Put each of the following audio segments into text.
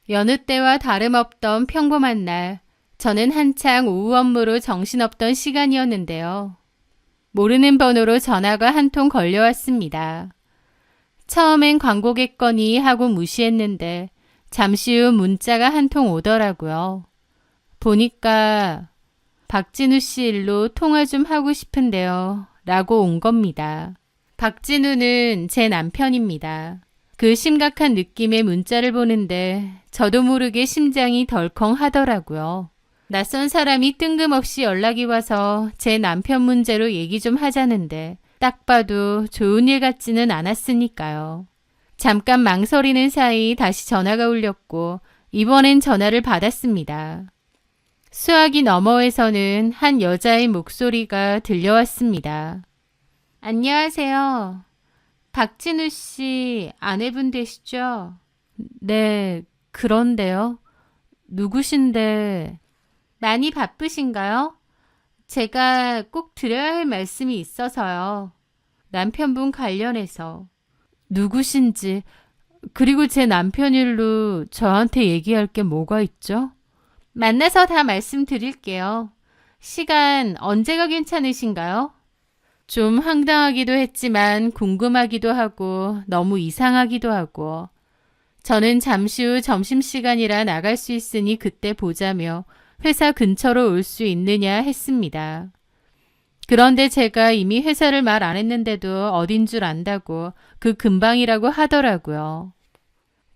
여느 때와 다름없던 평범한 날, 저는 한창 오후 업무로 정신없던 시간이었는데요. 모르는 번호로 전화가 한 통 걸려왔습니다. 처음엔 광고겠거니 하고 무시했는데 잠시 후 문자가 한 통 오더라고요. 보니까 박진우 씨 일로 통화 좀 하고 싶은데요. 라고 온 겁니다. 박진우는 제 남편입니다. 그 심각한 느낌의 문자를 보는데 저도 모르게 심장이 덜컹 하더라고요. 낯선 사람이 뜬금없이 연락이 와서 제 남편 문제로 얘기 좀 하자는데 딱 봐도 좋은 일 같지는 않았으니까요. 잠깐 망설이는 사이 다시 전화가 울렸고 이번엔 전화를 받았습니다. 수화기 너머에서는 한 여자의 목소리가 들려왔습니다. 안녕하세요. 박진우 씨 아내분 되시죠? 네, 그런데요. 누구신데? 많이 바쁘신가요? 제가 꼭 드려야 할 말씀이 있어서요. 남편분 관련해서. 누구신지, 그리고 제 남편 일로 저한테 얘기할 게 뭐가 있죠? 만나서 다 말씀드릴게요. 시간 언제가 괜찮으신가요? 좀 황당하기도 했지만 궁금하기도 하고 너무 이상하기도 하고 저는 잠시 후 점심시간이라 나갈 수 있으니 그때 보자며 회사 근처로 올 수 있느냐 했습니다. 그런데 제가 이미 회사를 말 안 했는데도 어딘 줄 안다고 그 근방이라고 하더라고요.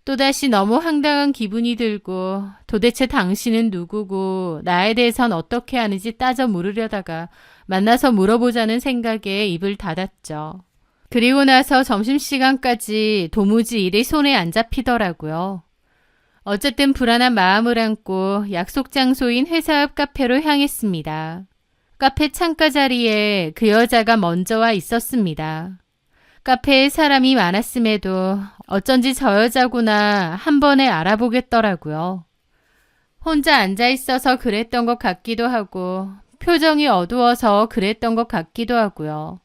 또다시 너무 황당한 기분이 들고 도대체 당신은 누구고 나에 대해선 어떻게 아는지 따져 물으려다가 만나서 물어보자는 생각에 입을 닫았죠. 그리고 나서 점심시간까지 도무지 일이 손에 안 잡히더라고요. 어쨌든 불안한 마음을 안고 약속 장소인 회사 앞 카페로 향했습니다. 카페 창가 자리에 그 여자가 먼저 와 있었습니다. 카페에 사람이 많았음에도 어쩐지 저 여자구나 한 번에 알아보겠더라고요. 혼자 앉아 있어서 그랬던 것 같기도 하고 표정이 어두워서 그랬던 것 같기도 하고요.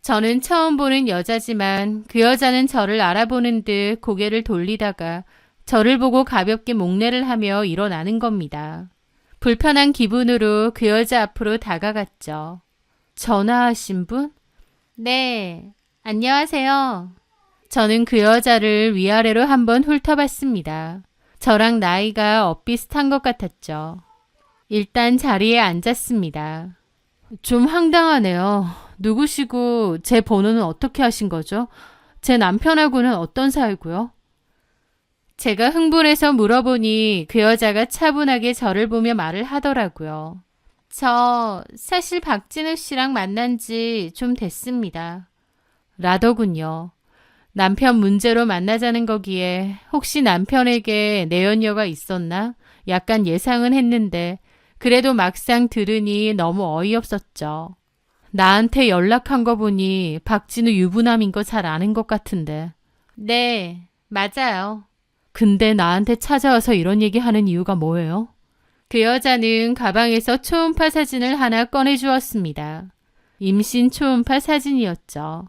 저는 처음 보는 여자지만 그 여자는 저를 알아보는 듯 고개를 돌리다가 저를 보고 가볍게 목례를 하며 일어나는 겁니다. 불편한 기분으로 그 여자 앞으로 다가갔죠. 전화하신 분? 네, 안녕하세요. 저는 그 여자를 위아래로 한번 훑어봤습니다. 저랑 나이가 엇비슷한 것 같았죠. 일단 자리에 앉았습니다. 좀 황당하네요. 누구시고 제 번호는 어떻게 하신 거죠? 제 남편하고는 어떤 사이고요? 제가 흥분해서 물어보니 그 여자가 차분하게 저를 보며 말을 하더라고요. 저 사실 박진우 씨랑 만난 지 좀 됐습니다. 라더군요. 남편 문제로 만나자는 거기에 혹시 남편에게 내연녀가 있었나? 약간 예상은 했는데 그래도 막상 들으니 너무 어이없었죠. 나한테 연락한 거 보니 박진우 유부남인 거 잘 아는 것 같은데. 네, 맞아요. 근데 나한테 찾아와서 이런 얘기하는 이유가 뭐예요? 그 여자는 가방에서 초음파 사진을 하나 꺼내주었습니다. 임신 초음파 사진이었죠.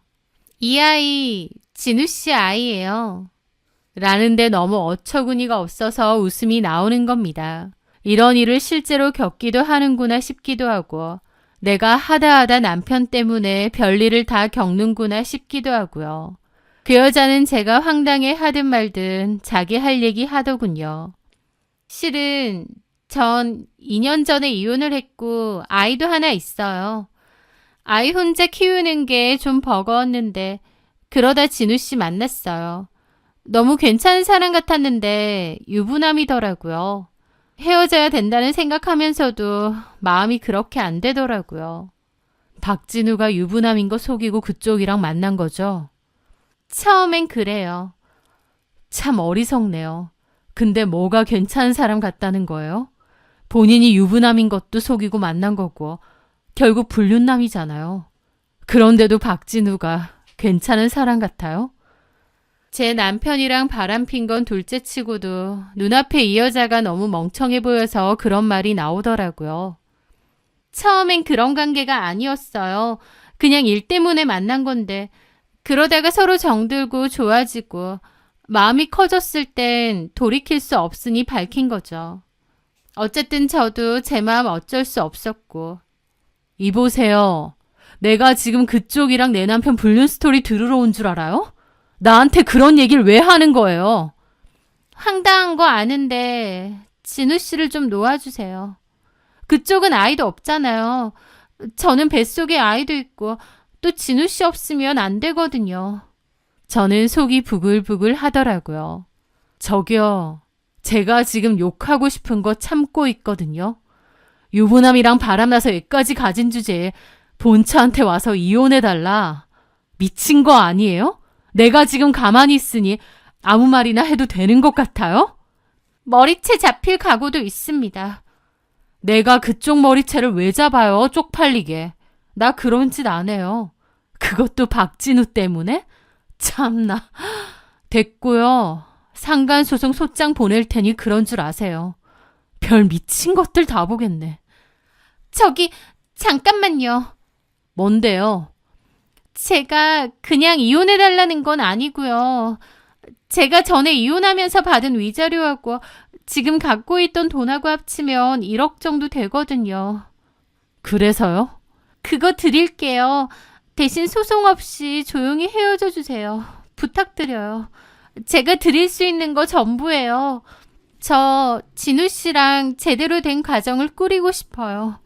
이 아이 진우 씨 아이예요. 라는데 너무 어처구니가 없어서 웃음이 나오는 겁니다. 이런 일을 실제로 겪기도 하는구나 싶기도 하고 내가 하다 남편 때문에 별일을 다 겪는구나 싶기도 하고요. 그 여자는 제가 황당해 하든 말든 자기 할 얘기 하더군요. 실은 전 2년 전에 이혼을 했고 아이도 하나 있어요. 아이 혼자 키우는 게 좀 버거웠는데 그러다 진우 씨 만났어요. 너무 괜찮은 사람 같았는데 유부남이더라고요. 헤어져야 된다는 생각하면서도 마음이 그렇게 안 되더라고요. 박진우가 유부남인 거 속이고 그쪽이랑 만난 거죠? 처음엔 그래요. 참 어리석네요. 근데 뭐가 괜찮은 사람 같다는 거예요? 본인이 유부남인 것도 속이고 만난 거고 결국 불륜남이잖아요. 그런데도 박진우가 괜찮은 사람 같아요? 제 남편이랑 바람핀 건 둘째치고도 눈앞에 이 여자가 너무 멍청해 보여서 그런 말이 나오더라고요. 처음엔 그런 관계가 아니었어요. 그냥 일 때문에 만난 건데 그러다가 서로 정들고 좋아지고 마음이 커졌을 땐 돌이킬 수 없으니 밝힌 거죠. 어쨌든 저도 제 마음 어쩔 수 없었고. 이보세요. 내가 지금 그쪽이랑 내 남편 불륜 스토리 들으러 온 줄 알아요? 나한테 그런 얘기를 왜 하는 거예요? 황당한 거 아는데 진우 씨를 좀 놓아주세요. 그쪽은 아이도 없잖아요. 저는 뱃속에 아이도 있고 또 진우 씨 없으면 안 되거든요. 저는 속이 부글부글 하더라고요. 저기요. 제가 지금 욕하고 싶은 거 참고 있거든요. 유부남이랑 바람나서 애까지 가진 주제에 본처한테 와서 이혼해달라. 미친 거 아니에요? 내가 지금 가만히 있으니 아무 말이나 해도 되는 것 같아요? 머리채 잡힐 각오도 있습니다. 내가 그쪽 머리채를 왜 잡아요? 쪽팔리게. 나 그런 짓 안 해요. 그것도 박진우 때문에? 참나. 됐고요. 상간소송 소장 보낼 테니 그런 줄 아세요. 별 미친 것들 다 보겠네. 저기 잠깐만요. 뭔데요? 제가 그냥 이혼해달라는 건 아니고요. 제가 전에 이혼하면서 받은 위자료하고 지금 갖고 있던 돈하고 합치면 1억 정도 되거든요. 그래서요? 그거 드릴게요. 대신 소송 없이 조용히 헤어져 주세요. 부탁드려요. 제가 드릴 수 있는 거 전부예요. 저 진우 씨랑 제대로 된 가정을 꾸리고 싶어요.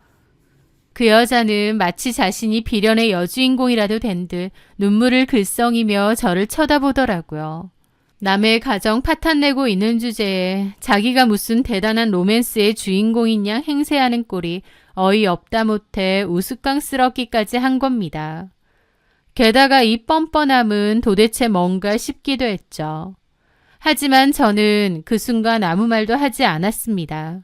그 여자는 마치 자신이 비련의 여주인공이라도 된 듯 눈물을 글썽이며 저를 쳐다보더라고요. 남의 가정 파탄내고 있는 주제에 자기가 무슨 대단한 로맨스의 주인공인 양 행세하는 꼴이 어이없다 못해 우스꽝스럽기까지 한 겁니다. 게다가 이 뻔뻔함은 도대체 뭔가 싶기도 했죠. 하지만 저는 그 순간 아무 말도 하지 않았습니다.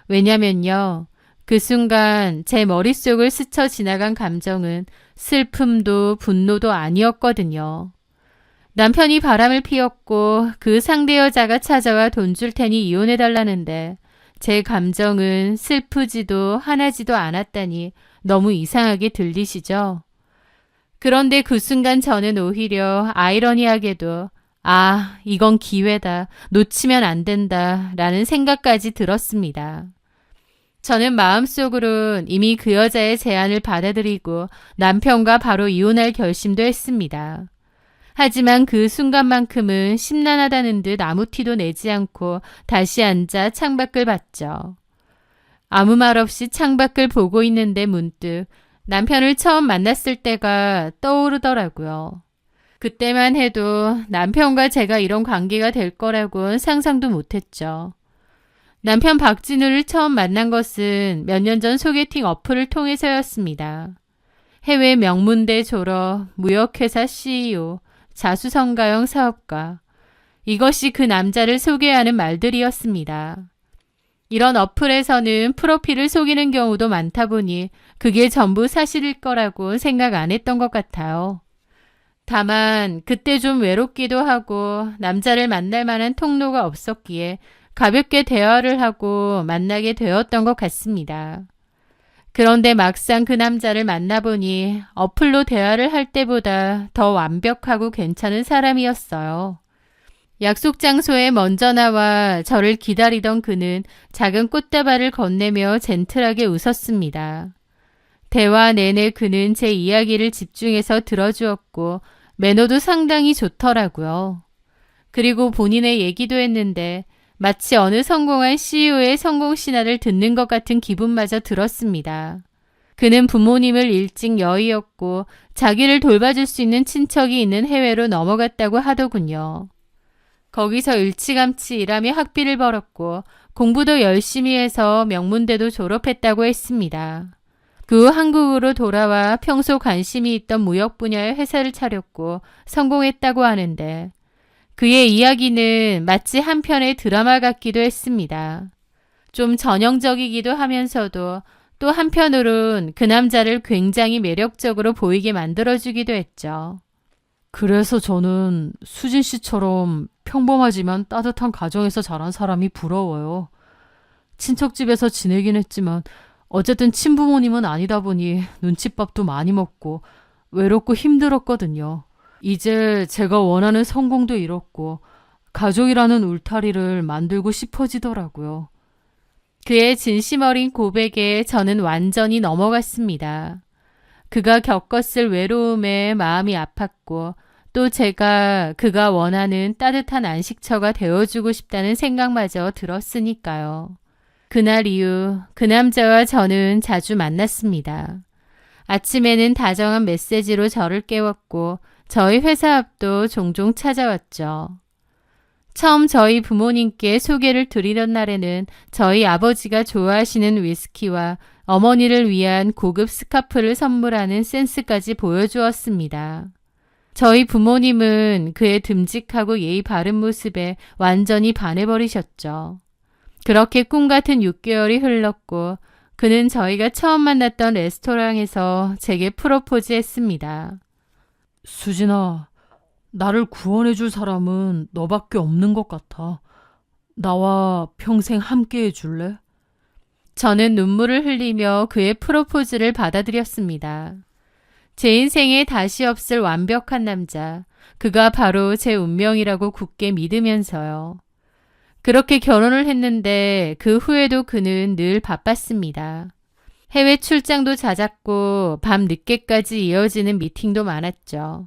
왜냐면요. 그 순간 제 머릿속을 스쳐 지나간 감정은 슬픔도 분노도 아니었거든요. 남편이 바람을 피웠고 그 상대 여자가 찾아와 돈 줄 테니 이혼해달라는데 제 감정은 슬프지도 화나지도 않았다니 너무 이상하게 들리시죠? 그런데 그 순간 저는 오히려 아이러니하게도 이건 기회다. 놓치면 안 된다. 라는 생각까지 들었습니다. 저는 마음속으론 이미 그 여자의 제안을 받아들이고 남편과 바로 이혼할 결심도 했습니다. 하지만 그 순간만큼은 심란하다는 듯 아무 티도 내지 않고 다시 앉아 창밖을 봤죠. 아무 말 없이 창밖을 보고 있는데 문득 남편을 처음 만났을 때가 떠오르더라고요. 그때만 해도 남편과 제가 이런 관계가 될 거라고는 상상도 못했죠. 남편 박진우를 처음 만난 것은 몇 년 전 소개팅 어플을 통해서였습니다. 해외 명문대 졸업, 무역회사 CEO, 자수성가형 사업가. 이것이 그 남자를 소개하는 말들이었습니다. 이런 어플에서는 프로필을 속이는 경우도 많다 보니 그게 전부 사실일 거라고 생각 안 했던 것 같아요. 다만 그때 좀 외롭기도 하고 남자를 만날 만한 통로가 없었기에 가볍게 대화를 하고 만나게 되었던 것 같습니다. 그런데 막상 그 남자를 만나보니 어플로 대화를 할 때보다 더 완벽하고 괜찮은 사람이었어요. 약속 장소에 먼저 나와 저를 기다리던 그는 작은 꽃다발을 건네며 젠틀하게 웃었습니다. 대화 내내 그는 제 이야기를 집중해서 들어주었고 매너도 상당히 좋더라고요. 그리고 본인의 얘기도 했는데 마치 어느 성공한 CEO의 성공 신화를 듣는 것 같은 기분마저 들었습니다. 그는 부모님을 일찍 여의었고 자기를 돌봐줄 수 있는 친척이 있는 해외로 넘어갔다고 하더군요. 거기서 일찌감치 일하며 학비를 벌었고 공부도 열심히 해서 명문대도 졸업했다고 했습니다. 그 후 한국으로 돌아와 평소 관심이 있던 무역 분야의 회사를 차렸고 성공했다고 하는데 그의 이야기는 마치 한 편의 드라마 같기도 했습니다. 좀 전형적이기도 하면서도 또 한편으론 그 남자를 굉장히 매력적으로 보이게 만들어주기도 했죠. 그래서 저는 수진 씨처럼 평범하지만 따뜻한 가정에서 자란 사람이 부러워요. 친척집에서 지내긴 했지만 어쨌든 친부모님은 아니다 보니 눈칫밥도 많이 먹고 외롭고 힘들었거든요. 이제 제가 원하는 성공도 이뤘고 가족이라는 울타리를 만들고 싶어지더라고요. 그의 진심 어린 고백에 저는 완전히 넘어갔습니다. 그가 겪었을 외로움에 마음이 아팠고 또 제가 그가 원하는 따뜻한 안식처가 되어주고 싶다는 생각마저 들었으니까요. 그날 이후 그 남자와 저는 자주 만났습니다. 아침에는 다정한 메시지로 저를 깨웠고 저희 회사 앞도 종종 찾아왔죠. 처음 저희 부모님께 소개를 드리던 날에는 저희 아버지가 좋아하시는 위스키와 어머니를 위한 고급 스카프를 선물하는 센스까지 보여주었습니다. 저희 부모님은 그의 듬직하고 예의 바른 모습에 완전히 반해버리셨죠. 그렇게 꿈같은 6개월이 흘렀고 그는 저희가 처음 만났던 레스토랑에서 제게 프로포즈했습니다. 수진아, 나를 구원해줄 사람은 너밖에 없는 것 같아. 나와 평생 함께 해줄래? 저는 눈물을 흘리며 그의 프로포즈를 받아들였습니다. 제 인생에 다시 없을 완벽한 남자, 그가 바로 제 운명이라고 굳게 믿으면서요. 그렇게 결혼을 했는데 그 후에도 그는 늘 바빴습니다. 해외 출장도 잦았고 밤 늦게까지 이어지는 미팅도 많았죠.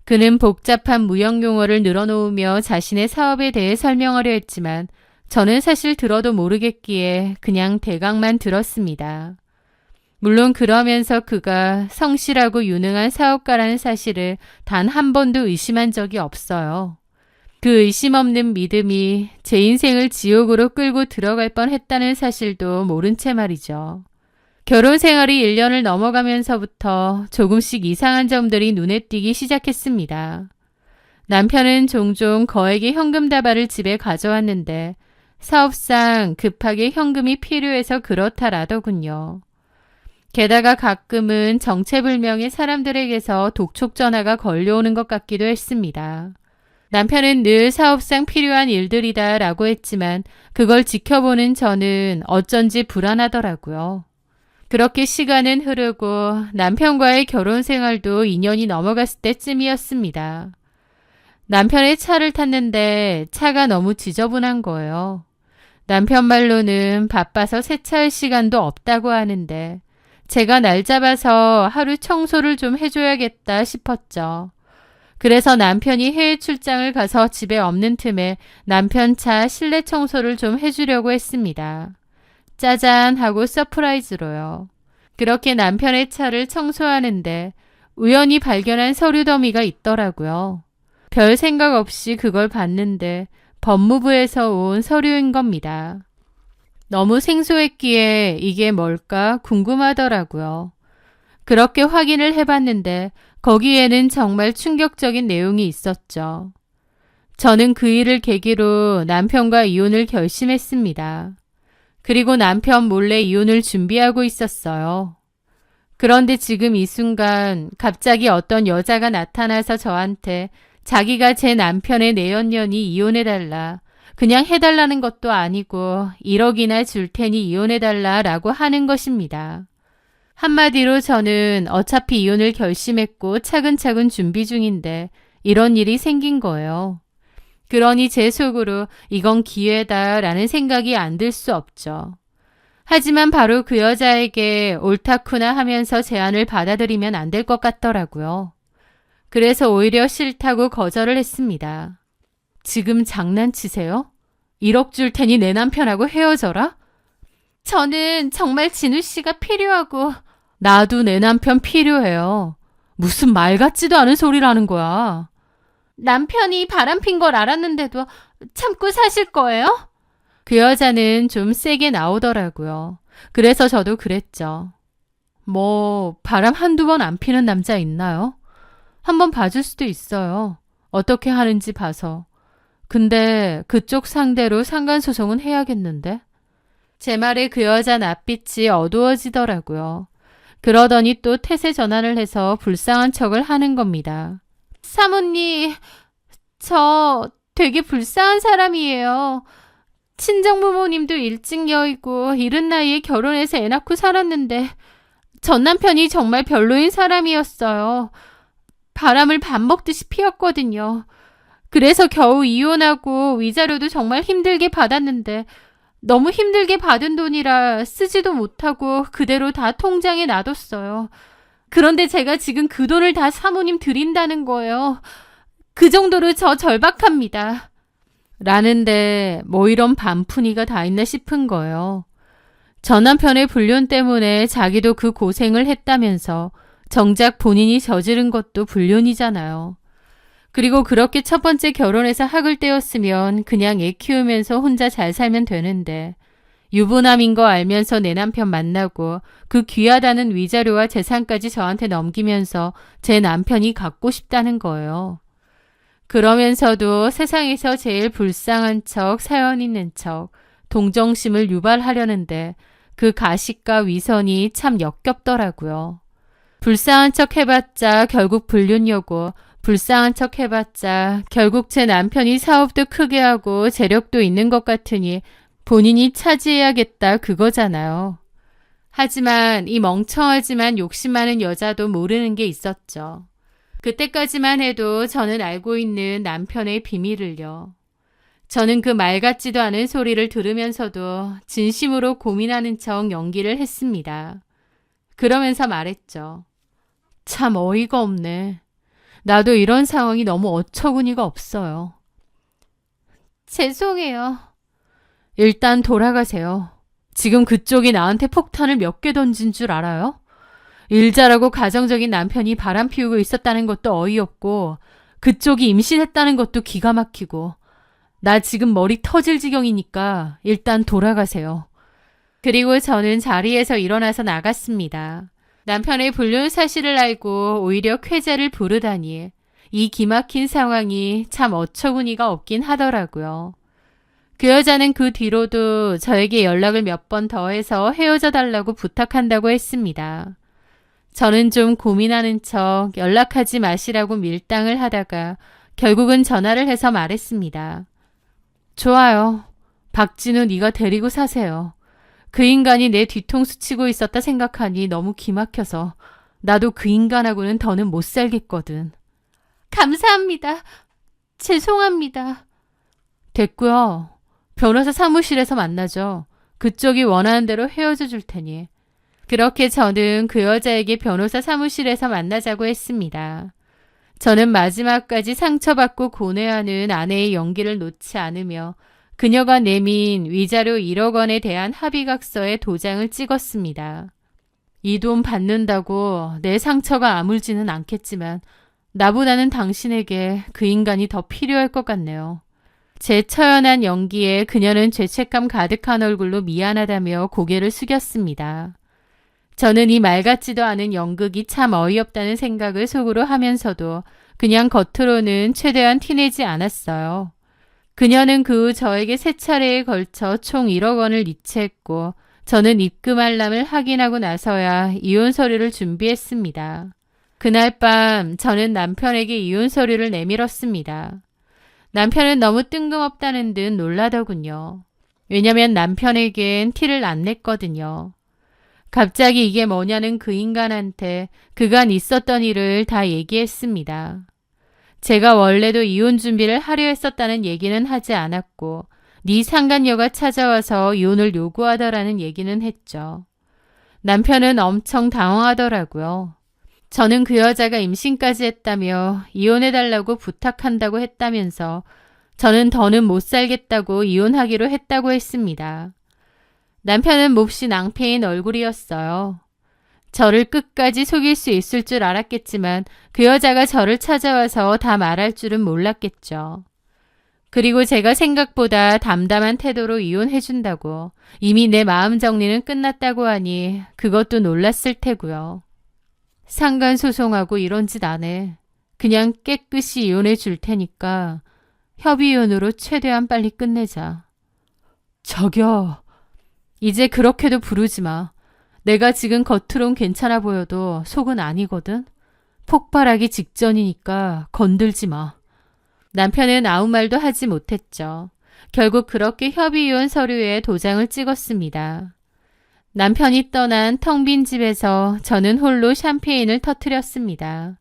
그는 복잡한 무역 용어를 늘어놓으며 자신의 사업에 대해 설명하려 했지만 저는 사실 들어도 모르겠기에 그냥 대강만 들었습니다. 물론 그러면서 그가 성실하고 유능한 사업가라는 사실을 단 한 번도 의심한 적이 없어요. 그 의심 없는 믿음이 제 인생을 지옥으로 끌고 들어갈 뻔했다는 사실도 모른 채 말이죠. 결혼 생활이 1년을 넘어가면서부터 조금씩 이상한 점들이 눈에 띄기 시작했습니다. 남편은 종종 거액의 현금 다발을 집에 가져왔는데 사업상 급하게 현금이 필요해서 그렇다라더군요. 게다가 가끔은 정체불명의 사람들에게서 독촉 전화가 걸려오는 것 같기도 했습니다. 남편은 늘 사업상 필요한 일들이다 라고 했지만 그걸 지켜보는 저는 어쩐지 불안하더라고요. 그렇게 시간은 흐르고 남편과의 결혼 생활도 2년이 넘어갔을 때쯤이었습니다. 남편의 차를 탔는데 차가 너무 지저분한 거예요. 남편 말로는 바빠서 세차할 시간도 없다고 하는데 제가 날 잡아서 하루 청소를 좀 해줘야겠다 싶었죠. 그래서 남편이 해외 출장을 가서 집에 없는 틈에 남편 차 실내 청소를 좀 해주려고 했습니다. 짜잔 하고 서프라이즈로요. 그렇게 남편의 차를 청소하는데 우연히 발견한 서류 더미가 있더라고요. 별 생각 없이 그걸 봤는데 법무부에서 온 서류인 겁니다. 너무 생소했기에 이게 뭘까 궁금하더라고요. 그렇게 확인을 해봤는데 거기에는 정말 충격적인 내용이 있었죠. 저는 그 일을 계기로 남편과 이혼을 결심했습니다. 그리고 남편 몰래 이혼을 준비하고 있었어요. 그런데 지금 이 순간 갑자기 어떤 여자가 나타나서 저한테 자기가 제 남편의 내연년이 이혼해달라, 그냥 해달라는 것도 아니고 1억이나 줄 테니 이혼해달라 라고 하는 것입니다. 한마디로 저는 어차피 이혼을 결심했고 차근차근 준비 중인데 이런 일이 생긴 거예요. 그러니 제 속으로 이건 기회다 라는 생각이 안 들 수 없죠. 하지만 바로 그 여자에게 옳다쿠나 하면서 제안을 받아들이면 안 될 것 같더라고요. 그래서 오히려 싫다고 거절을 했습니다. 지금 장난치세요? 1억 줄 테니 내 남편하고 헤어져라? 저는 정말 진우 씨가 필요하고 나도 내 남편 필요해요. 무슨 말 같지도 않은 소리라는 거야. 남편이 바람핀 걸 알았는데도 참고 사실 거예요? 그 여자는 좀 세게 나오더라고요. 그래서 저도 그랬죠. 뭐 바람 한두 번 안 피는 남자 있나요? 한번 봐줄 수도 있어요. 어떻게 하는지 봐서. 근데 그쪽 상대로 상간소송은 해야겠는데? 제 말에 그 여자 낯빛이 어두워지더라고요. 그러더니 또 태세 전환을 해서 불쌍한 척을 하는 겁니다. 사모님, 저 되게 불쌍한 사람이에요. 친정부모님도 일찍 여의고 이른 나이에 결혼해서 애 낳고 살았는데 전 남편이 정말 별로인 사람이었어요. 바람을 밥 먹듯이 피웠거든요. 그래서 겨우 이혼하고 위자료도 정말 힘들게 받았는데 너무 힘들게 받은 돈이라 쓰지도 못하고 그대로 다 통장에 놔뒀어요. 그런데 제가 지금 그 돈을 다 사모님 드린다는 거예요. 그 정도로 저 절박합니다. 라는데 뭐 이런 반푼이가 다 있나 싶은 거예요. 전 남편의 불륜 때문에 자기도 그 고생을 했다면서 정작 본인이 저지른 것도 불륜이잖아요. 그리고 그렇게 첫 번째 결혼해서 학을 떼었으면 그냥 애 키우면서 혼자 잘 살면 되는데 유부남인 거 알면서 내 남편 만나고 그 귀하다는 위자료와 재산까지 저한테 넘기면서 제 남편이 갖고 싶다는 거예요. 그러면서도 세상에서 제일 불쌍한 척, 사연 있는 척, 동정심을 유발하려는데 그 가식과 위선이 참 역겹더라고요. 불쌍한 척 해봤자 결국 불륜여고, 불쌍한 척 해봤자 결국 제 남편이 사업도 크게 하고 재력도 있는 것 같으니 본인이 차지해야겠다 그거잖아요. 하지만 이 멍청하지만 욕심 많은 여자도 모르는 게 있었죠. 그때까지만 해도 저는 알고 있는 남편의 비밀을요. 저는 그 말 같지도 않은 소리를 들으면서도 진심으로 고민하는 척 연기를 했습니다. 그러면서 말했죠. 참 어이가 없네. 나도 이런 상황이 너무 어처구니가 없어요. 죄송해요. 일단 돌아가세요. 지금 그쪽이 나한테 폭탄을 몇 개 던진 줄 알아요? 일 잘하고 가정적인 남편이 바람 피우고 있었다는 것도 어이없고 그쪽이 임신했다는 것도 기가 막히고 나 지금 머리 터질 지경이니까 일단 돌아가세요. 그리고 저는 자리에서 일어나서 나갔습니다. 남편의 불륜 사실을 알고 오히려 쾌재를 부르다니 이 기막힌 상황이 참 어처구니가 없긴 하더라고요. 그 여자는 그 뒤로도 저에게 연락을 몇 번 더 해서 헤어져 달라고 부탁한다고 했습니다. 저는 좀 고민하는 척 연락하지 마시라고 밀당을 하다가 결국은 전화를 해서 말했습니다. 좋아요. 박진우 네가 데리고 사세요. 그 인간이 내 뒤통수 치고 있었다 생각하니 너무 기막혀서 나도 그 인간하고는 더는 못 살겠거든. 감사합니다. 죄송합니다. 됐고요. 변호사 사무실에서 만나죠. 그쪽이 원하는 대로 헤어져 줄 테니. 그렇게 저는 그 여자에게 변호사 사무실에서 만나자고 했습니다. 저는 마지막까지 상처받고 고뇌하는 아내의 연기를 놓지 않으며 그녀가 내민 위자료 1억 원에 대한 합의각서에 도장을 찍었습니다. 이 돈 받는다고 내 상처가 아물지는 않겠지만 나보다는 당신에게 그 인간이 더 필요할 것 같네요. 제 처연한 연기에 그녀는 죄책감 가득한 얼굴로 미안하다며 고개를 숙였습니다. 저는 이 말 같지도 않은 연극이 참 어이없다는 생각을 속으로 하면서도 그냥 겉으로는 최대한 티내지 않았어요. 그녀는 그 후 저에게 3차례에 걸쳐 총 1억 원을 이체했고 저는 입금 알람을 확인하고 나서야 이혼 서류를 준비했습니다. 그날 밤 저는 남편에게 이혼 서류를 내밀었습니다. 남편은 너무 뜬금없다는 듯 놀라더군요. 왜냐면 남편에겐 티를 안 냈거든요. 갑자기 이게 뭐냐는 그 인간한테 그간 있었던 일을 다 얘기했습니다. 제가 원래도 이혼 준비를 하려 했었다는 얘기는 하지 않았고 네 상간녀가 찾아와서 이혼을 요구하더라는 얘기는 했죠. 남편은 엄청 당황하더라고요. 저는 그 여자가 임신까지 했다며 이혼해달라고 부탁한다고 했다면서 저는 더는 못 살겠다고 이혼하기로 했다고 했습니다. 남편은 몹시 낭패인 얼굴이었어요. 저를 끝까지 속일 수 있을 줄 알았겠지만 그 여자가 저를 찾아와서 다 말할 줄은 몰랐겠죠. 그리고 제가 생각보다 담담한 태도로 이혼해준다고 이미 내 마음 정리는 끝났다고 하니 그것도 놀랐을 테고요. 상간소송하고 이런 짓 안 해. 그냥 깨끗이 이혼해 줄 테니까 협의이혼으로 최대한 빨리 끝내자. 저기요. 이제 그렇게도 부르지 마. 내가 지금 겉으론 괜찮아 보여도 속은 아니거든. 폭발하기 직전이니까 건들지 마. 남편은 아무 말도 하지 못했죠. 결국 그렇게 협의이혼 서류에 도장을 찍었습니다. 남편이 떠난 텅 빈 집에서 저는 홀로 샴페인을 터뜨렸습니다.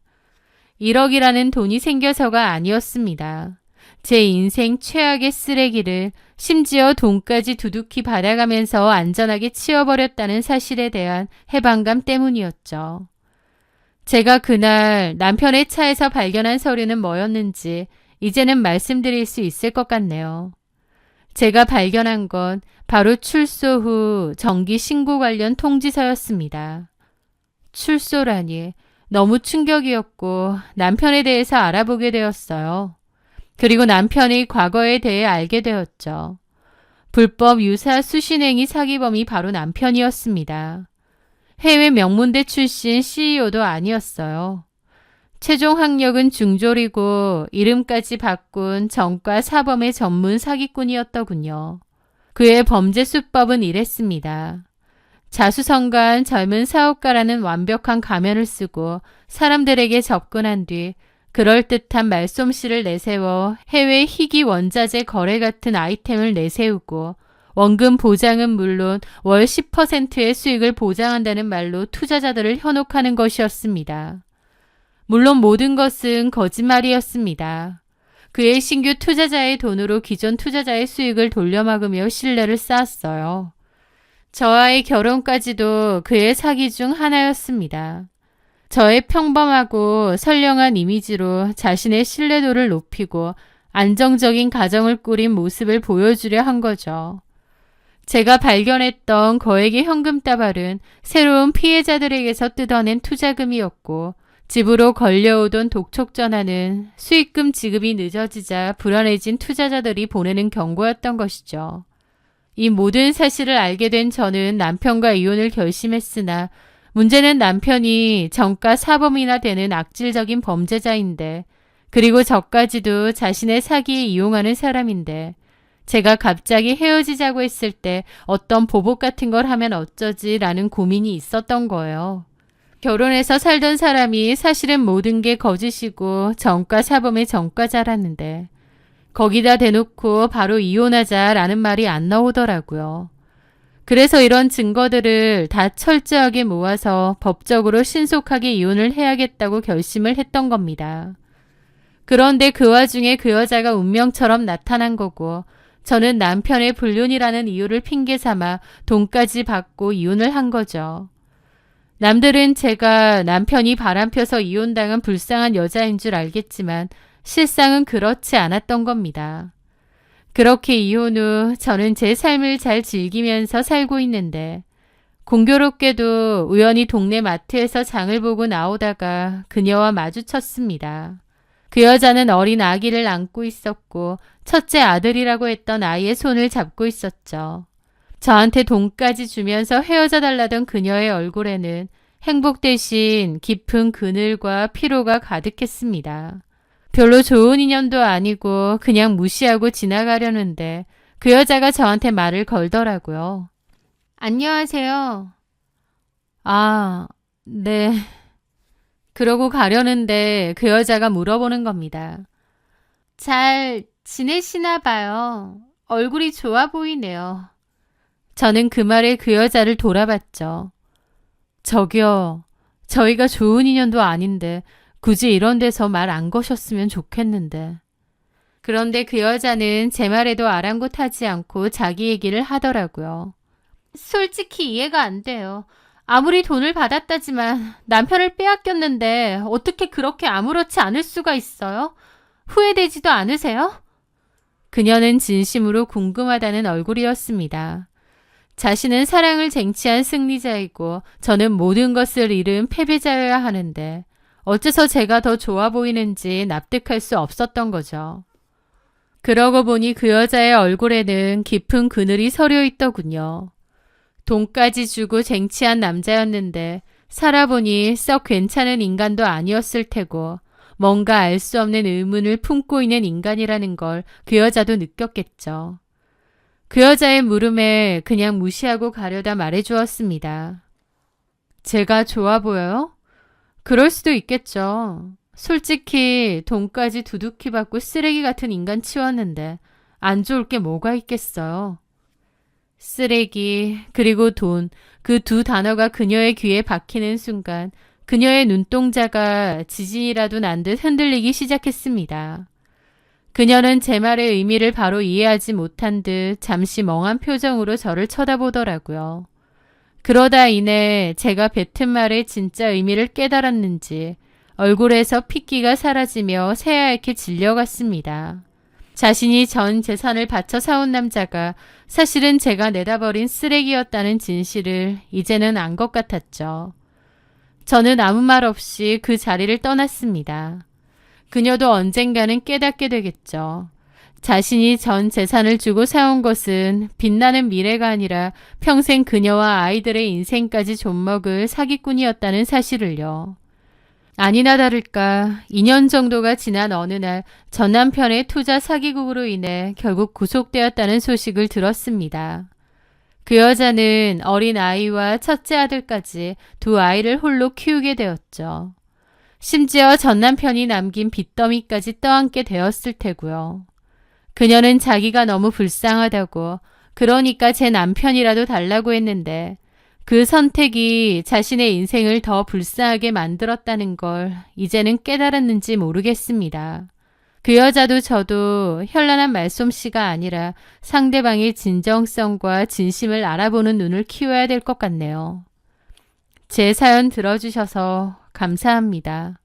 1억이라는 돈이 생겨서가 아니었습니다. 제 인생 최악의 쓰레기를 심지어 돈까지 두둑히 받아가면서 안전하게 치워버렸다는 사실에 대한 해방감 때문이었죠. 제가 그날 남편의 차에서 발견한 서류는 뭐였는지 이제는 말씀드릴 수 있을 것 같네요. 제가 발견한 건 바로 출소 후 정기 신고 관련 통지서였습니다. 출소라니 너무 충격이었고 남편에 대해서 알아보게 되었어요. 그리고 남편의 과거에 대해 알게 되었죠. 불법 유사 수신행위 사기범이 바로 남편이었습니다. 해외 명문대 출신 CEO도 아니었어요. 최종 학력은 중졸이고 이름까지 바꾼 정과 사범의 전문 사기꾼이었더군요. 그의 범죄 수법은 이랬습니다. 자수성가한 젊은 사업가라는 완벽한 가면을 쓰고 사람들에게 접근한 뒤 그럴듯한 말솜씨를 내세워 해외 희귀 원자재 거래 같은 아이템을 내세우고 원금 보장은 물론 월 10%의 수익을 보장한다는 말로 투자자들을 현혹하는 것이었습니다. 물론 모든 것은 거짓말이었습니다. 그의 신규 투자자의 돈으로 기존 투자자의 수익을 돌려막으며 신뢰를 쌓았어요. 저와의 결혼까지도 그의 사기 중 하나였습니다. 저의 평범하고 선량한 이미지로 자신의 신뢰도를 높이고 안정적인 가정을 꾸린 모습을 보여주려 한 거죠. 제가 발견했던 거액의 현금 따발은 새로운 피해자들에게서 뜯어낸 투자금이었고 집으로 걸려오던 독촉 전화는 수익금 지급이 늦어지자 불안해진 투자자들이 보내는 경고였던 것이죠. 이 모든 사실을 알게 된 저는 남편과 이혼을 결심했으나 문제는 남편이 정가 사범이나 되는 악질적인 범죄자인데 그리고 저까지도 자신의 사기에 이용하는 사람인데 제가 갑자기 헤어지자고 했을 때 어떤 보복 같은 걸 하면 어쩌지라는 고민이 있었던 거예요. 결혼해서 살던 사람이 사실은 모든 게 거짓이고 정가 사범의 정가자라는데 거기다 대놓고 바로 이혼하자라는 말이 안 나오더라고요. 그래서 이런 증거들을 다 철저하게 모아서 법적으로 신속하게 이혼을 해야겠다고 결심을 했던 겁니다. 그런데 그 와중에 그 여자가 운명처럼 나타난 거고 저는 남편의 불륜이라는 이유를 핑계 삼아 돈까지 받고 이혼을 한 거죠. 남들은 제가 남편이 바람펴서 이혼당한 불쌍한 여자인 줄 알겠지만 실상은 그렇지 않았던 겁니다. 그렇게 이혼 후 저는 제 삶을 잘 즐기면서 살고 있는데 공교롭게도 우연히 동네 마트에서 장을 보고 나오다가 그녀와 마주쳤습니다. 그 여자는 어린 아기를 안고 있었고 첫째 아들이라고 했던 아이의 손을 잡고 있었죠. 저한테 돈까지 주면서 헤어져 달라던 그녀의 얼굴에는 행복 대신 깊은 그늘과 피로가 가득했습니다. 별로 좋은 인연도 아니고 그냥 무시하고 지나가려는데 그 여자가 저한테 말을 걸더라고요. 안녕하세요. 아, 네. 그러고 가려는데 그 여자가 물어보는 겁니다. 잘 지내시나 봐요. 얼굴이 좋아 보이네요. 저는 그 말에 그 여자를 돌아봤죠. 저기요, 저희가 좋은 인연도 아닌데 굳이 이런 데서 말 안 거셨으면 좋겠는데. 그런데 그 여자는 제 말에도 아랑곳하지 않고 자기 얘기를 하더라고요. 솔직히 이해가 안 돼요. 아무리 돈을 받았다지만 남편을 빼앗겼는데 어떻게 그렇게 아무렇지 않을 수가 있어요? 후회되지도 않으세요? 그녀는 진심으로 궁금하다는 얼굴이었습니다. 자신은 사랑을 쟁취한 승리자이고 저는 모든 것을 잃은 패배자여야 하는데 어째서 제가 더 좋아 보이는지 납득할 수 없었던 거죠. 그러고 보니 그 여자의 얼굴에는 깊은 그늘이 서려 있더군요. 돈까지 주고 쟁취한 남자였는데 살아보니 썩 괜찮은 인간도 아니었을 테고 뭔가 알 수 없는 의문을 품고 있는 인간이라는 걸 그 여자도 느꼈겠죠. 그 여자의 물음에 그냥 무시하고 가려다 말해주었습니다. 제가 좋아 보여요? 그럴 수도 있겠죠. 솔직히 돈까지 두둑히 받고 쓰레기 같은 인간 치웠는데 안 좋을 게 뭐가 있겠어요. 쓰레기 그리고 돈, 그 두 단어가 그녀의 귀에 박히는 순간 그녀의 눈동자가 지진이라도 난 듯 흔들리기 시작했습니다. 그녀는 제 말의 의미를 바로 이해하지 못한 듯 잠시 멍한 표정으로 저를 쳐다보더라고요. 그러다 이내 제가 뱉은 말의 진짜 의미를 깨달았는지 얼굴에서 핏기가 사라지며 새하얗게 질려갔습니다. 자신이 전 재산을 바쳐 사온 남자가 사실은 제가 내다버린 쓰레기였다는 진실을 이제는 안 것 같았죠. 저는 아무 말 없이 그 자리를 떠났습니다. 그녀도 언젠가는 깨닫게 되겠죠. 자신이 전 재산을 주고 사온 것은 빛나는 미래가 아니라 평생 그녀와 아이들의 인생까지 좀먹을 사기꾼이었다는 사실을요. 아니나 다를까 2년 정도가 지난 어느 날 전 남편의 투자 사기극으로 인해 결국 구속되었다는 소식을 들었습니다. 그 여자는 어린 아이와 첫째 아들까지 두 아이를 홀로 키우게 되었죠. 심지어 전 남편이 남긴 빚더미까지 떠안게 되었을 테고요. 그녀는 자기가 너무 불쌍하다고 그러니까 제 남편이라도 달라고 했는데 그 선택이 자신의 인생을 더 불쌍하게 만들었다는 걸 이제는 깨달았는지 모르겠습니다. 그 여자도 저도 현란한 말솜씨가 아니라 상대방의 진정성과 진심을 알아보는 눈을 키워야 될 것 같네요. 제 사연 들어주셔서 감사합니다.